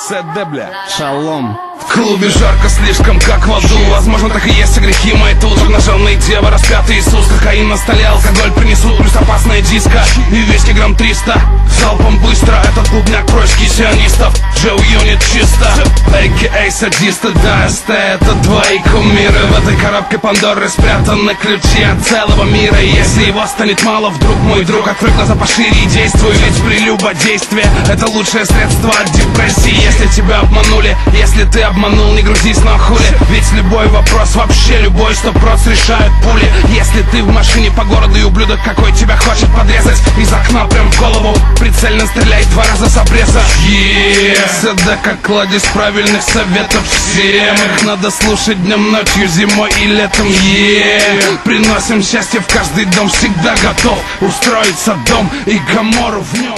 СД, бля. Шалом. В клубе жарко слишком, как в аду. Возможно, так и есть, а грехи мои тут. Обнаженные девы, распятый Иисус. Кокаин на столе, алкоголь принесут. Плюс опасная диска и виски грамм 300. Залпом быстро, этот клубняк прочки сионистов. Джоу Юнит чисто, а.к.а. садисты. Да, СТ, это твои кумиры. В этой коробке Пандоры спрятаны ключи от целого мира. Если его станет мало, вдруг мой друг, открой глаза пошире и действуй. Ведь прелюбодействие — это лучшее средство от депрессии. Если тебя обманули, если ты обманул, не грузись на хули. Ведь любой вопрос, вообще любой, 100% решают пули. Если ты в машине по городу и ублюдок какой тебя хочет подрезать из окна прям в голову, прицельно стреляй 2 раза с обреза. СД как кладезь правильных советов. Всем их надо слушать днем, ночью, зимой и летом. Приносим счастье в каждый дом, всегда готов устроиться дом и Гоморру в нем.